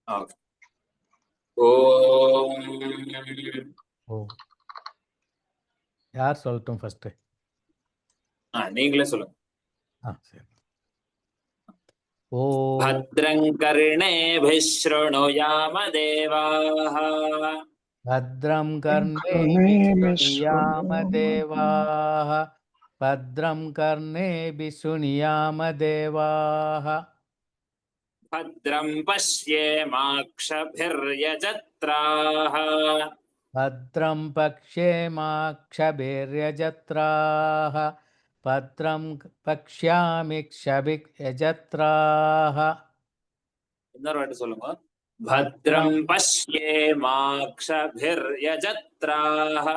Okay. ஓம் ஓ யார் சொல்லட்டும் first? நீங்களே சொல்லுங்க. சரி. ஓம் भद्रं कर्णेभिः शृणुयाम देवाः भद्रं कर्णेभिः शृणुयाम देवाः भद्रं कर्णेभिः शृणुयाम देवाः भद्रं पश्येमाक्षभिर्यजत्राः भद्रं पक्ष्येमाक्षभिर्यजत्राः भद्रं पक्ष्यामिक्षभिर्यजत्राः இன்னொரு வாட்டி சொல்லுங்க. भद्रं भद्रं पश्येमाक्षभिर्यजत्राः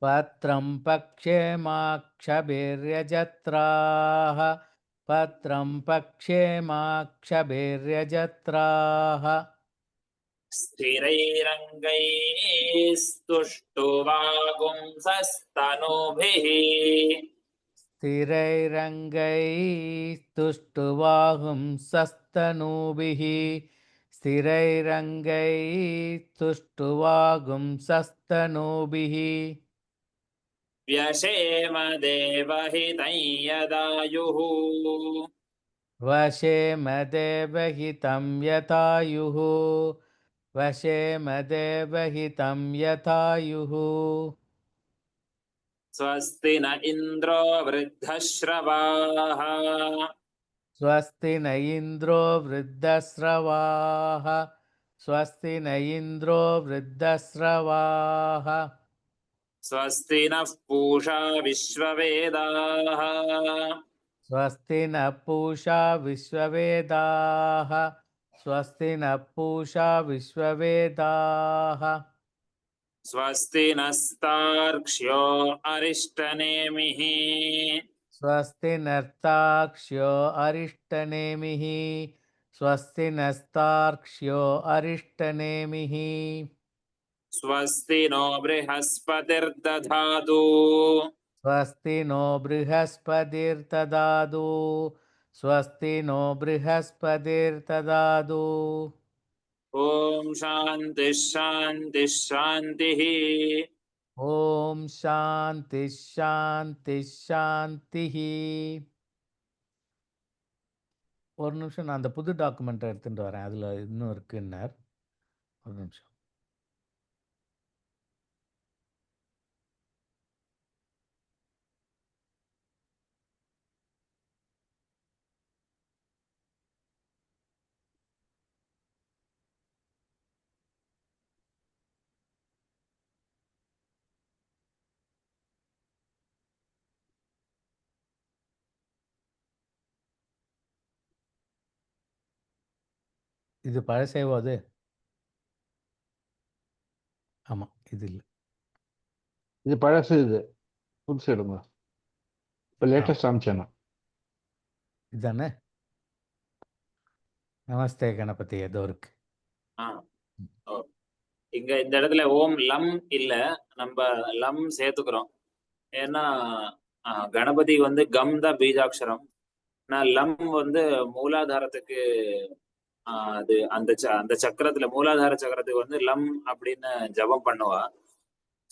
भद्रं पक्ष्येमाक्षभिर्यजत्राः भद्रं पक्ष्येमाक्षभिर्यजत्राः स्थिरैरङ्गैस्तुष्टुवागुंसस्तनूभिः स्थिरैरङ्गैस्तुष्टुवागुंसस्तनूभिः स्थिरैरङ्गैस्तुष्टुवागुंसस्तनूभिः व्यशेम देवहितं यदायुः वशेम देवहितं यतायुः वशेम देवहितं यतायुः स्वस्ति न इन्द्रो वृद्धश्रवाः स्वस्ति न इन्द्रो वृद्धस्रवाः स्वस्ति न इन्द्रो वृद्धस्रवाः स्वस्ति नः पूषा विश्ववेदाः स्वस्ति न पूषा विश्ववेदाः स्वस्ति न पूषा विश्ववेदाः स्वस्ति नस्तार्क्ष्यो अरिष्टनेमिः स्वस्ति नर्ताक्ष्यो अरिष्टनेमिः स्वस्ति नस्तार्क्ष्यो अरिष्टनेमिः स्वस्ति नो बृहस्पतिर्दधातु स्वस्ति नो बृहस्पतिर्ददातु स्वस्ति नो बृहस्पतिर्ददातु ॐ शान्तिः शान्तिः शान्तिः ஓம் சாந்தி சாந்தி சாந்திஹி. ஒரு நிமிஷம், நான் அந்த புது டாக்குமெண்ட்டை எடுத்துட்டு வரேன். அதில் இன்னும் இருக்குன்னார். ஒரு நிமிஷம். இது பழசேவோ அது? ஆமாம், இது இல்லை. இது பழசு, இது புதுசு எடுங்க. இப்போ லேட்டஸ்ட் அனுப்பிச்சேன். இதுதானே? நமஸ்தே கணபதி. ஏதோ இருக்கு. இங்க இந்த இடத்துல ஓம் லம் இல்ல, நம்ம லம் சேர்த்துக்கிறோம். ஏன்னா கணபதி வந்து கம் தான் பீஜாட்சரம். நான் லம் வந்து மூலாதாரத்துக்கு அது அந்த சக்கரத்துல மூலாதார சக்கரத்துக்கு வந்து லம் அப்படின்னு ஜபம் பண்ணுவா.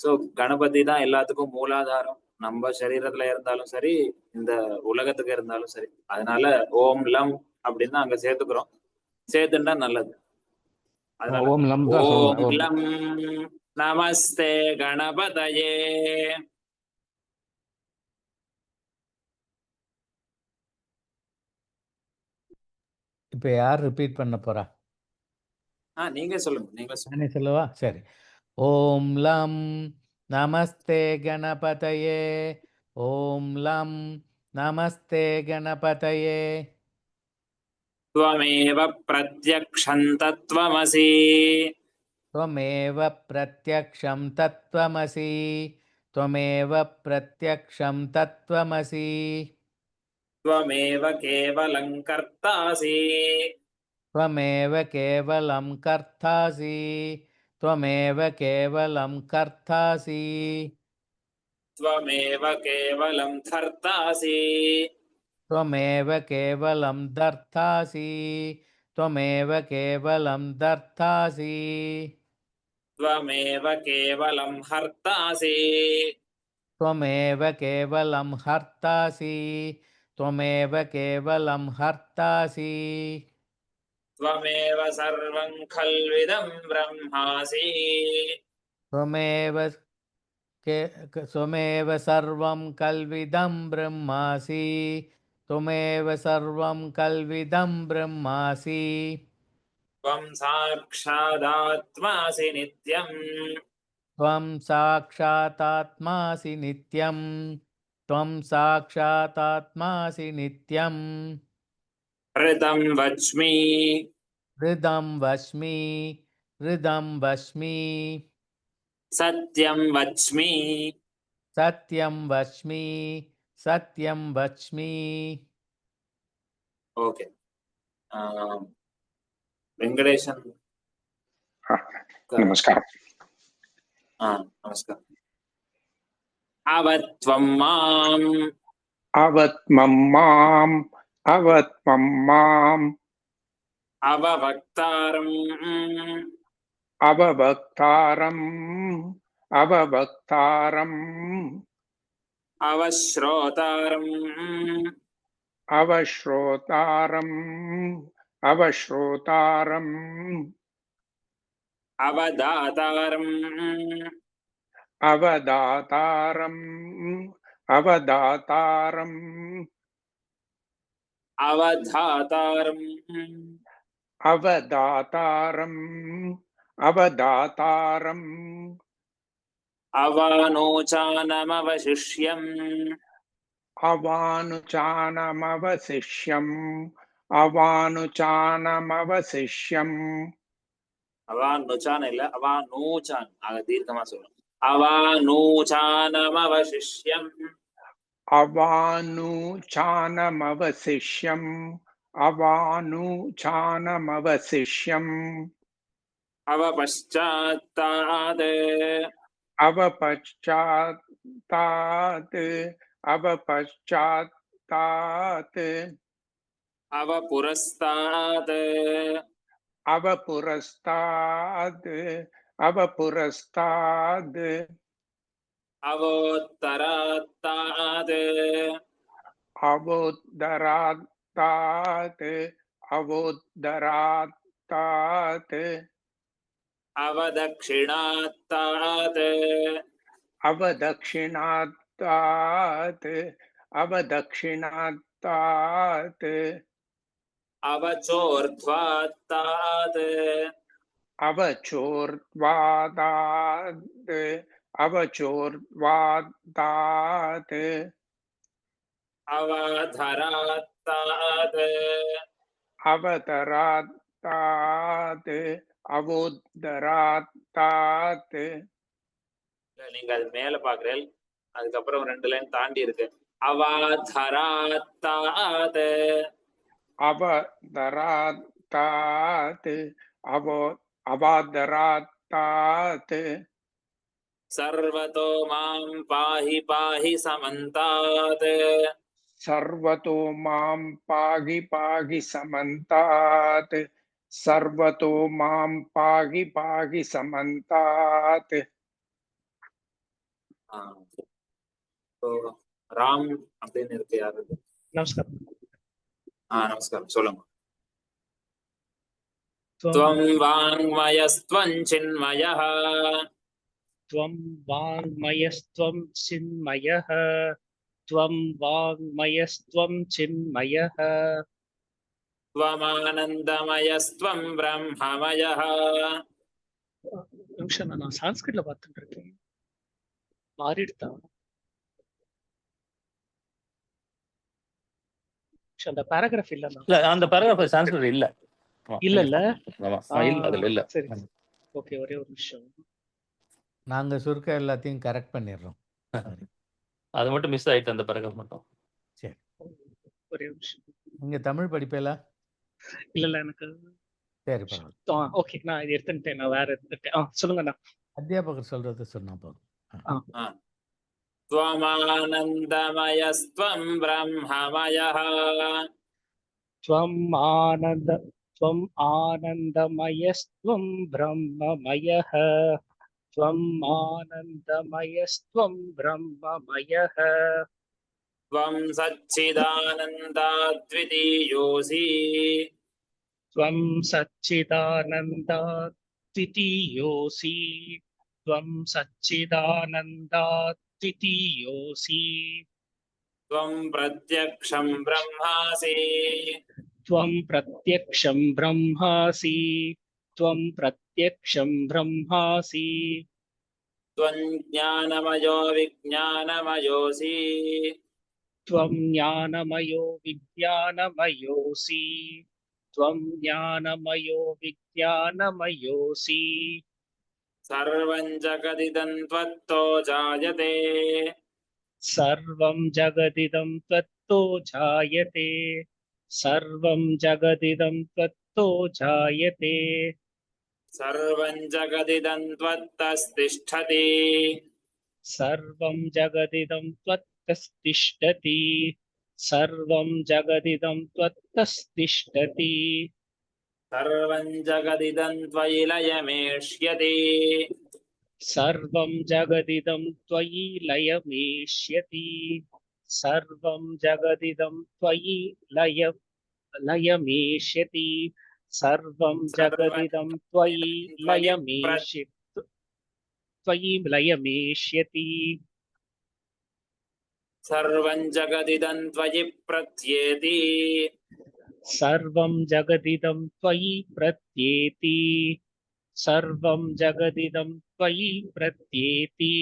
சோ கணபதி தான் எல்லாத்துக்கும் மூலாதாரம். நம்ம சரீரத்துல இருந்தாலும் சரி, இந்த உலகத்துக்கு இருந்தாலும் சரி. அதனால ஓம் லம் அப்படின்னு அங்க சேர்த்துக்கிறோம். சேர்த்துட்டா நல்லது. அதனால ஓம் லம் தான் ஓம் சொல்லணும். லம் நமஸ்தே கணபதயே. இப்போ யார் ரிப்பீட் பண்ண போறா? நீங்க சொல்லுங்க. நீங்க நானே சொல்லவா? சரி. ஓம் லம் நமஸ்தே கணபதயே. ஓம் லம் நமஸ்தே கணபதயே. त्वमेव प्रत्यक्षं तत्त्वमसि त्वमेव प्रत्यक्षं तत्त्वमसि त्वमेव प्रत्यक्षं तत्त्वमसि त्वमेव केवलं कर्तासि त्वमेव केवलं कर्तासि त्वमेव केवलं कर्तासि त्वमेव केवलं धर्तासि त्वमेव केवलं धर्तासि त्वमेव केवलं दर्तासि त्वमेव केवलं हर्तासि त्वमेव केवलं हर्तासि त्वमेव केवलं हर्तासि त्वमेव सर्वं खल्विदं ब्रह्मासि त्वमेव सर्वं कल्विदं ब्रह्मासि त्वमेव सर्वं कल्विदं ब्रह्मासि त्वं साक्षादात्मासि नित्यम् त्वं साक्षातात्मासि नित्यं त्वं साक्षातात्मासि नित्यम् ऋतं वच्मि हृदं वच्मि हृदं वच्मि सत्यं वच्मि सत्यं वच्मि सत्यं वच्मि ओके वेङ्कटेशन् नमस्कार नमस्कार अवत्वं माम् अवत्मम् अववक्तारम् अववक्तारम् अवश्रोतारम् अवश्रोतारम् अवदातारम् अवदातारम् अवधातारम् अवदातारम् अवानोचानमवशिष्यम् अवानुचानमवशिष्यम् अवानुचान இல்ல अवानूचान ஆக தீர்க்கமா சொல்லணும் अवानूचानमवशिष्यम् अवानुचानमवशिष्यम् अवपश्चात्तात् अवपश्चात्तात् अवपुरस्तात् अवपुरस्तात् अवोत्तरात्तात् अवोदरात्तात् अवदक्षिणात्तात् अवदक्षिणात्तात् अवचोर्ध्वात्तात् अवचोर्ध्वात्तात् अवधरात्तात् अवतरात्तात् अवोदरात्तात् நீங்க அது மேல பாக்குறேன் அதுக்கப்புறம் 2 லைன் தாண்டி இருக்கு अवाधरात्तात् अवदरात्तात् अवादरात्तात् सर्वतो मां पाहि पाहि समन्तात् सर्वतो मां पाहि समन्तात् सर्वतो मां पाहि समन्तात् ராம் அப்படின்னு இருக்கு யாரு நமஸ்காரம். நமஸ்காரம் சொல்லுங்க त्वं वाङ्मयस्त्वं चिन्मयः त्वं वाङ्मयस्त्वं चिन्मयः त्वं वाङ्मयस्त्वं चिन्मयः त्वमानन्दमयस्त्वं ब्रह्ममयः நிமிஷம் நான் சான்ஸ்கிரிட்ல பார்த்துட்டு இருக்கேன். மாறிடுதா? அந்த பேராகிராஃப் இல்ல அந்த பேராகிராஃப் சான்ஸ்கிரிட் இல்ல இல்ல இல்ல ஆமா அதுல இல்ல. சரி ஓகே ஒரே ஒரு நிமிஷம். நாங்க சுருக்க எல்லாத்தையும் கரெக்ட் பண்ணிடுறோம். அது மட்டும் மிஸ் ஆயிட்டு அந்த பேராகிராஃப் மட்டும். சரி ஒரே நிமிஷம். நீங்க தமிழ் படிப்பேல? இல்ல இல்ல எனக்கு சரி பரவாயில்ல. ஓகே நான் இது எடுத்துட்டேன். நான் வேற எடுத்துட்டேன். சொல்லுங்கண்ணா. அத்தியாபகர் சொல்றது சொன்னா போதும். त्वमानन्दमयस्त्वं ब्रह्ममयः त्वम् त्वम् आनन्दमयस्त्वं ब्रह्ममयः त्वम् आनन्दमयस्त्वं ब्रह्ममयः त्वं सच्चिदानन्दाद्वितीयोऽसि त्वं सच्चिदानन्दात् द्वितीयोऽसि त्वं सच्चिदानन्दात् द्वितीयोऽसि त्वं प्रत्यक्षं ब्रह्मासि त्वं प्रत्यक्षं ब्रह्मासि त्वं प्रत्यक्षं ब्रह्मासि त्वं ज्ञानमयो विज्ञानमयोऽसि त्वं ज्ञानमयो विज्ञानमयोऽसि त्वं ज्ञानमयो विज्ञानमयोऽसि सर्वं जगदिदं त्वत्तो जायते सर्वं जगदिदं त्वत्तो जायते सर्वं जगदिदं त्वत्तो जायते सर्वं जगदिदं त्वत्तस्तिष्ठति सर्वं जगदिदं त्वत्तस्तिष्ठति सर्वं जगदिदं त्वत्तस्तिष्ठति सर्वं जगदिदं त्वयि लयमेष्यति सर्वं जगदिदं त्वयि लयमेष्यति सर्वं जगदिदं त्वयि लयमेष्यति सर्वं जगदिदं त्वयि लयमेष्यति सर्वं जगदिदं त्वयि प्रत्येति सर्वं जगदिदं त्वयि प्रत्येति सर्वं जगदिदं त्वयि प्रत्येति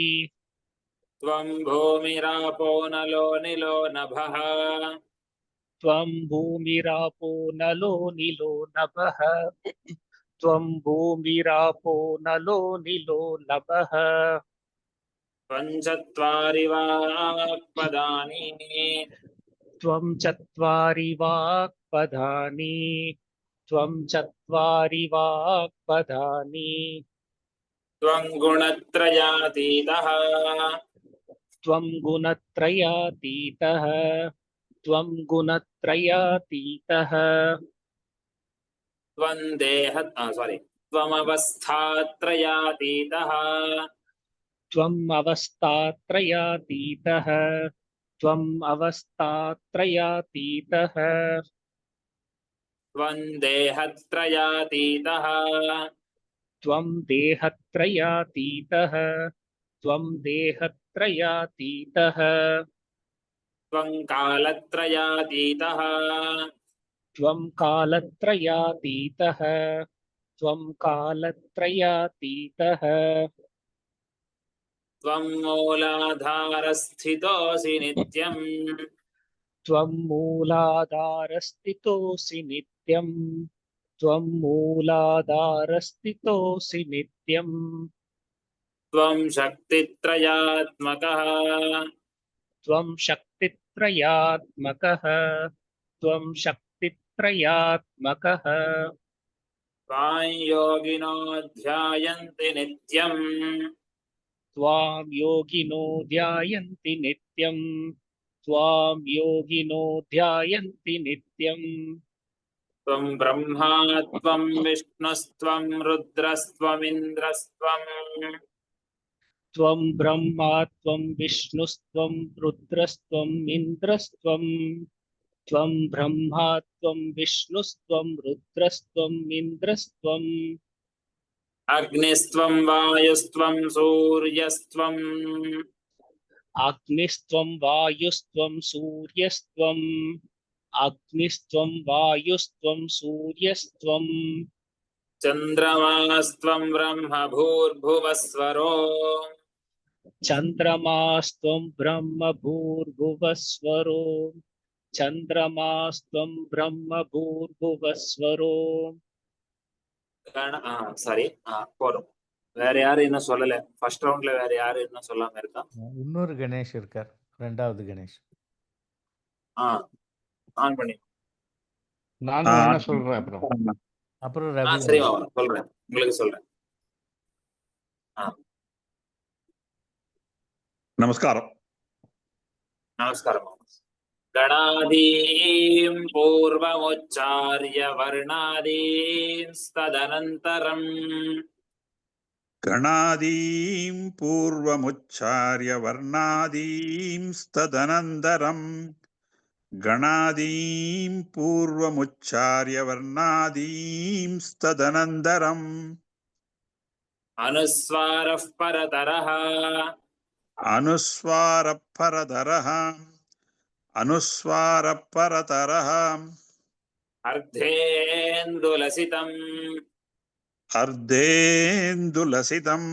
त्वं भूमिरापो नलो निलो नभः त्वं भूमिरापो नलो निलो नभः त्वं भूमिरापो नलो निलो नभः त्वं चत्वारि वाक्पदानि त्वं चत्वारि वाक्पदानि त्वं चत्वारि वाक्पदानि त्वं गुणत्रयातीतः त्वं गुणत्रयातीतः त्वं गुणत्रयातीतः त्वं त्वमवस्थात्रयातीतः त्वम् अवस्थात्रयातीतः त्वम् अवस्थात्रयातीतः त्वं देहत्रयातीतः त्वं देहत्रयातीतः त्वं देहत्रयातीतः त्वं कालत्रयातीतः त्वं कालत्रयातीतः त्वं कालत्रयातीतः त्वं मूलाधारस्थितोऽसि नित्यम् त्वं मूलाधारस्थितोऽसि नित्यम् त्वं मूलाधारस्थितोऽसि नित्यम् त्वं शक्तित्रयात्मकः त्वं शक्तित्रयात्मकः त्वं शक्तित्रयात्मकः त्वां योगिनो ध्यायन्ति नित्यम् त्वां योगिनो ध्यायन्ति नित्यम् त्वां योगिनो ध्यायन्ति नित्यम् त्वं ब्रह्मा त्वं विष्णुस्त्वं रुद्रस्त्वमिन्द्रस्त्वम् त्वं ब्रह्मा त्वं विष्णुस्त्वं रुद्रस्त्वम् इन्द्रस्त्वम् त्वं ब्रह्मा त्वं विष्णुस्त्वं रुद्रस्त्वम् इन्द्रस्त्वम् अग्निस्त्वं वायुस्त्वं सूर्यस्त्वम् अग्निस्त्वं वायुस्त्वं सूर्यस्त्वम् अग्निस्त्वं वायुस्त्वं सूर्यस्त्वम् चन्द्रमास्त्वं ब्रह्म भूर्भुवस्वरो चन्द्रमास्त्वं ब्रह्म भूर्भुवस्वरो चन्द्रमास्त्वं ब्रह्म भूर्भुवस्वरो சாரி போறோம். வேற யாரும் இன்னும் சொல்லல. ஃபர்ஸ்ட் ரவுண்ட்ல வேற யாரும் இன்னும் சொல்லாம இருக்கா? இன்னொரு கணேஷ் இருக்கார். 2வது கணேஷ். ஆன் பண்ணி. நானும் என்ன சொல்றேன் அப்புறம். அப்புறம் ரவி. சரி சொல்றேன். உங்களுக்கு சொல்றேன். நமஸ்காரம். நமஸ்காரம். गणादीं पूर्वमुच्चार्य वर्णादींस्तदनन्तरम् गणादीं पूर्वमुच्चार्य वर्णादींस्तदनन्तरम् गणादीं पूर्वमुच्चार्य वर्णादींस्तदनन्तरम् अनुस्वारः परतरः अनुस्वारपरतरः अनुस्वारपरतरः अर्धेन्दुलसितम् अर्धेन्दुलसितम्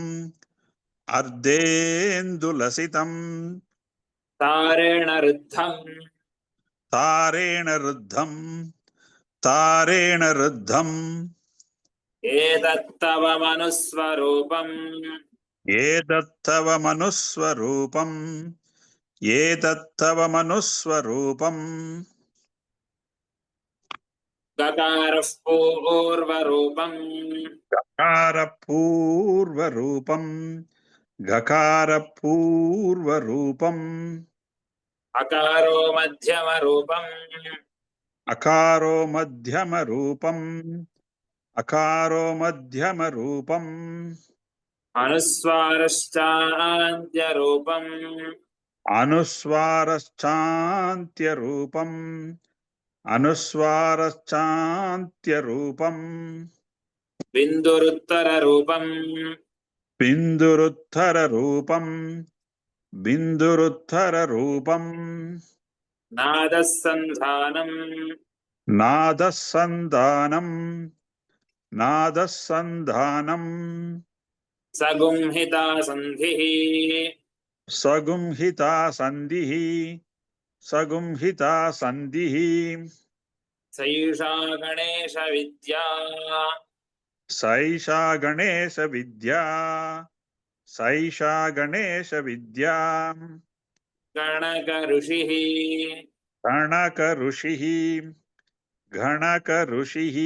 अर्धेन्दुलसितम् तारेण रुद्धम् तारेण रुद्धम् तारेण रुद्धम् एतत्तव मनुस्वरूपम् एतत्तव मनुस्वरूपम् एतत्तव मनुस्वरूपम् गकारः पूर्वरूपम् गकारपूर्वरूपम् गकारपूर्वरूपम् अकारो मध्यमरूपम् अकारो मध्यमरूपम् अकारो मध्यमरूपम् अनुस्वारश्चान्त्यरूपम् अनुस्वारश्चान्त्यरूपम् अनुस्वारश्चान्त्यरूपम् बिन्दुरुत्तररूपम् बिन्दुरुत्तररूपम् बिन्दुरुत्तररूपम् नादः सन्धानम् नादसन्धानम् नादसन्धानम् सगुंहिता सन्धिः सगुंहिता सन्धिः सगुंहिता सन्धिः सैषा गणेशविद्या सैषा गणेशविद्या सैषा गणेशविद्या गणकऋषिः गणकऋषिः गणकऋषिः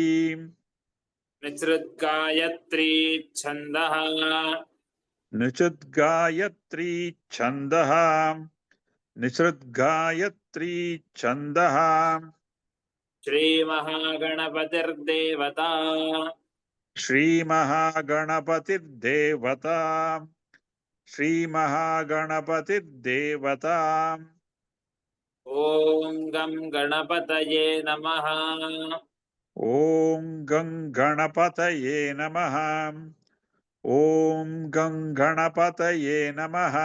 निसृद्गायत्री छन्दः निषुद्गायत्री छन्दः निसृद्गायत्री छन्दः श्रीमहागणपतिर्देवता श्रीमहागणपतिर्देवता श्रीमहागणपतिर्देवता ॐ गं गणपतये नमः ॐ गं गणपतये नमः ॐ गं गणपतये नमः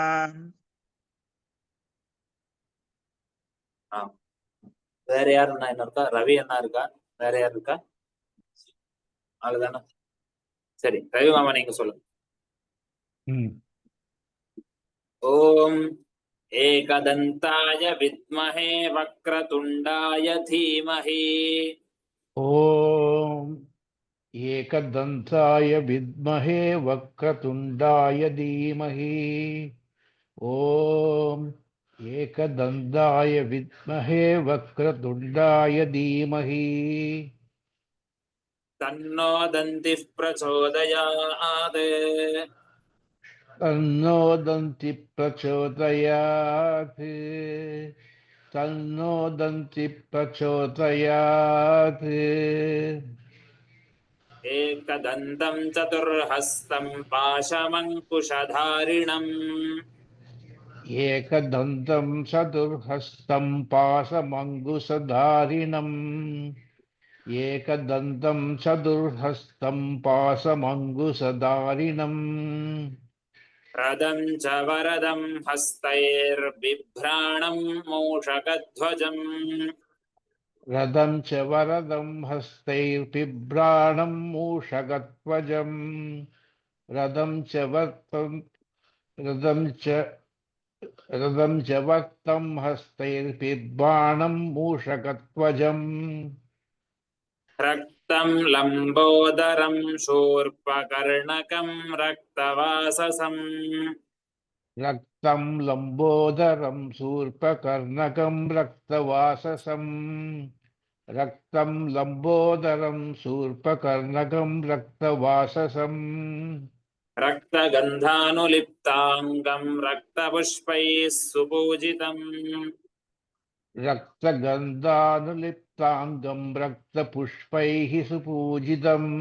வேற யாருன்னா என்ன இருக்கா? ரவி அண்ணா இருக்கா? வேற யாரு இருக்கா? அவ்வளவுதானே. சரி, ரவி மாமா நீங்க சொல்லுங்க. ஓம் एकदन्ताय विद्महे वक्रतुण्डाय धीमहि ॐ एकदन्ताय विद्महे वक्रतुण्डाय धीमहि ॐ एकदन्ताय विद्महे वक्रतुण्डाय धीमहि तन्नो दन्तिः प्रचोदयात् तन्नो दन्ति प्रचोदयात् तन्नो दन्ति प्रचोदयात् एकदन्तं चतुर्हस्तं पाशमङ्कुशधारिणम् एकदन्तं चतुर्हस्तं पाशमङ्कुशधारिणम् एकदन्तं चतुर्हस्तं पाशमङ्कुशधारिणम् रदं च वरदं हस्तैर्बिभ्राणं मूषकध्वजम् रदं च वरदं हस्तैर्बिभ्राणं मूषकध्वजम् रदं च वर्तं हस्तैर्बिभ्राणं मूषकध्वजम् रक्तं लम्बोदरं शूर्पकर्णकं रक्तवाससम् रक्तं लम्बोदरं शूर्पकर्णकं रक्तवाससम् रक्तं लम्बोदरं शूर्पकर्णकं रक्तवाससम् रक्तगन्धानुलिप्ताङ्गं रक्तपुष्पैः सुपूजितम् रक्तगन्धानुलिप्ताङ्गं रक्तपुष्पैः सुपूजितम्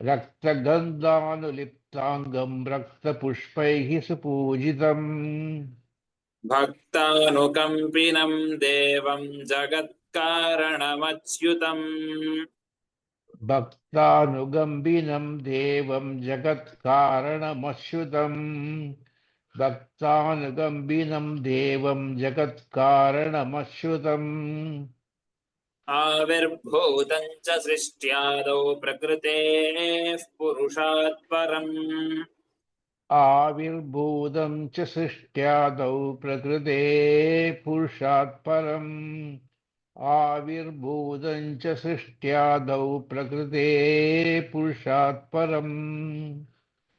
रक्तगन्धानुलिप्ताङ्गं रक्तपुष्पैः सुपूजितम् भक्तानुकम्पिनं देवं जगत्कारणमच्युतम् भक्तानुगम्बिनं देवं जगत्कारणमच्युतम् भक्तानुगम्बिनं देवं जगत्कारणमच्युतम् आविर्भूतं च सृष्ट्यादौ प्रकृतेः पुरुषात् परम् आविर्भूतं च सृष्ट्यादौ प्रकृते पुरुषात् परम् आविर्भूतं च सृष्ट्यादौ प्रकृते पुरुषात् परम्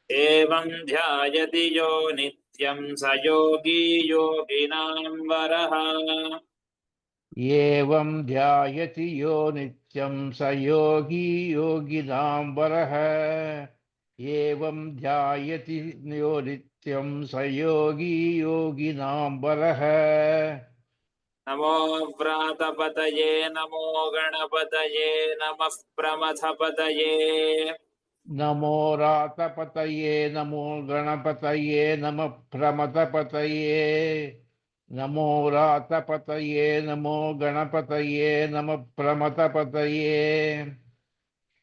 एवं ध्यायति यो नित्यं स योगी योगिनां वरः एवं ध्यायति यो नित्यं स योगी योगिनां वरः एवं ध्यायति यो नित्यं स योगी योगिनां वरः नमो व्रातपतये नमो गणपतये नमः प्रमथपतये नमो रातपतये नमो गणपतये नमः प्रमथपतये नमो रातपतये नमो गणपतये नमः प्रमथपतये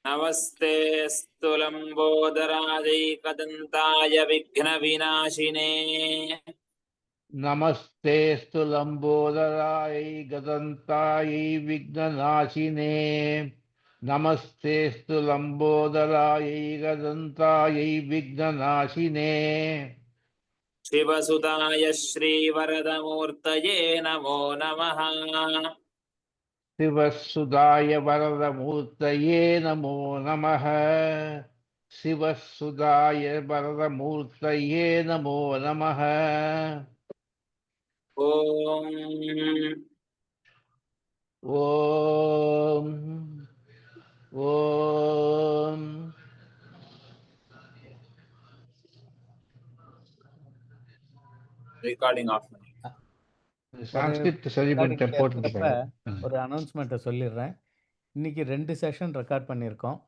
नमस्ते स्तुलम्बोदरादैकदन्ताय विघ्नविनाशिने नमस्तेस्तु लंबोदरायै गदन्तायै विघ्ननाशिने नमस्तेस्तु लंबोदरायै गदन्तायै विघ्ननाशिने शिवसुताय श्रीवरदमूर्तये नमो नमः शिवसुदाय वरदमूर्तये नमो नमः शिवसुदाय वरदमूर्तये नमो नमः ॐ ॐ ॐ recording off பண்ணி சான்ஸ்கிரிட் சரி recording பண்ணிட்டேன் கேட்குறப்ப போட்டுருக்கேன் ஒரு அனௌன்ஸ்மெண்ட்டை சொல்லிடுறேன். இன்னைக்கு 2 செஷன் ரெக்கார்ட் பண்ணியிருக்கோம்.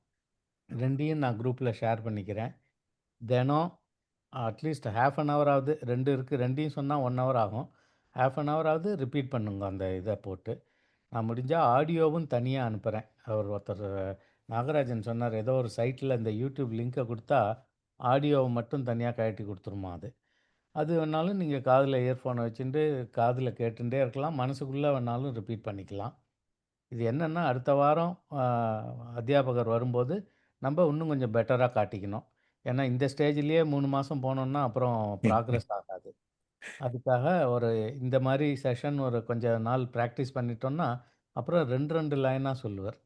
2யும் நான் குரூப்பில் ஷேர் பண்ணிக்கிறேன். தினம் அட்லீஸ்ட் ஹாஃப் அன் ஹவர் ஆகுது. 2 இருக்குது, 2யும் சொன்னால் 1 ஹவர் ஆகும். ஹாஃப் அன் ஹவர் ஆகுது ரிப்பீட் பண்ணுங்க அந்த இதை போட்டு. நான் முடிஞ்சால் ஆடியோவும் தனியாக அனுப்புகிறேன். அவர் ஒருத்தர் நாகராஜன் சொன்னார், ஏதோ ஒரு சைட்டில் இந்த யூடியூப் லிங்கை கொடுத்தா ஆடியோவை மட்டும் தனியாக கழட்டி கொடுத்துருமா அது. அது வேணாலும் நீங்கள் காதில் இயர்ஃபோனை வச்சுட்டு காதில் கேட்டுட்டே இருக்கலாம், மனசுக்குள்ளே வேணாலும் ரிப்பீட் பண்ணிக்கலாம். இது என்னென்னா அடுத்த வாரம் அத்தியாபகர் வரும்போது நம்ம இன்னும் கொஞ்சம் பெட்டராக காட்டிக்கணும். ஏன்னா இந்த ஸ்டேஜ்லேயே 3 மாதம் போனோம்னா அப்புறம் ப்ராக்ரஸ் ஆகாது. அதுக்காக ஒரு இந்த மாதிரி செஷன் ஒரு கொஞ்சம் நாள் ப்ராக்டிஸ் பண்ணிட்டோம்னா அப்புறம் 2 லைனாக சொல்லுவார்.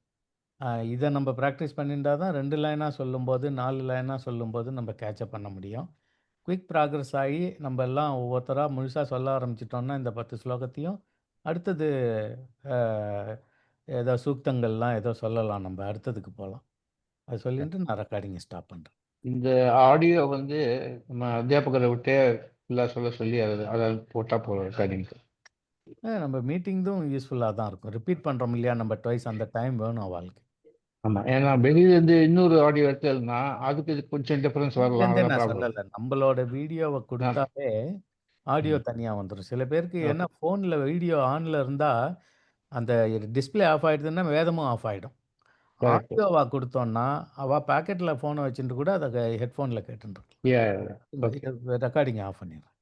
இதை நம்ம ப்ராக்டிஸ் பண்ணிட்டா தான் 2 லைனாக சொல்லும்போது 4 லைனாக சொல்லும்போது நம்ம கேட்சப் பண்ண முடியும். குயிக் ப்ராக்ரஸ் ஆகி நம்ம எல்லாம் ஒவ்வொருத்தராக முழுசாக சொல்ல ஆரம்பிச்சிட்டோம்னா இந்த 10 ஸ்லோகத்தையும் அடுத்தது ஏதோ சூக்தங்கள்லாம் ஏதோ சொல்லலாம், நம்ம அடுத்ததுக்கு போகலாம். அது சொல்லிட்டு நான் ரெக்கார்டிங்கை ஸ்டாப் பண்ணுறேன். இந்த ஆடியோ வந்து நம்ம அத்தியாபகரை விட்டே ஃபுல்லாக சொல்லி அதை போட்டால் போகிறோம் ரெக்கார்டிங்க்கு. நம்ம மீட்டிங்கும் யூஸ்ஃபுல்லாக தான் இருக்கும். ரிப்பீட் பண்ணுறோம் இல்லையா, நம்ம ட்வைஸ் அந்த டைம் வேணும் அவளுக்கு. ஆமாம், ஏன்னா வெளியிலேருந்து இன்னொரு ஆடியோ எடுத்ததுன்னா அதுக்கு இது கொஞ்சம் டிஃப்ரென்ஸ் வரலாம். நான் ப்ராப்ளம் சொல்லலை, நம்மளோட வீடியோவை கொடுத்தாலே ஆடியோ தனியாக வந்துடும். சில பேருக்கு ஏன்னா ஃபோனில் வீடியோ ஆனில் இருந்தால் அந்த டிஸ்பிளே ஆஃப் ஆகிடுதுன்னா வேதமும் ஆஃப் ஆகிடும். ஆடியோவா கொடுத்தோன்னா அவள் பேக்கெட்டில் ஃபோனை வச்சுட்டு கூட அதை ஹெட்ஃபோனில் கேட்டுருக்கலாம். ரெக்கார்டிங் ஆஃப் பண்ணிடுறேன்.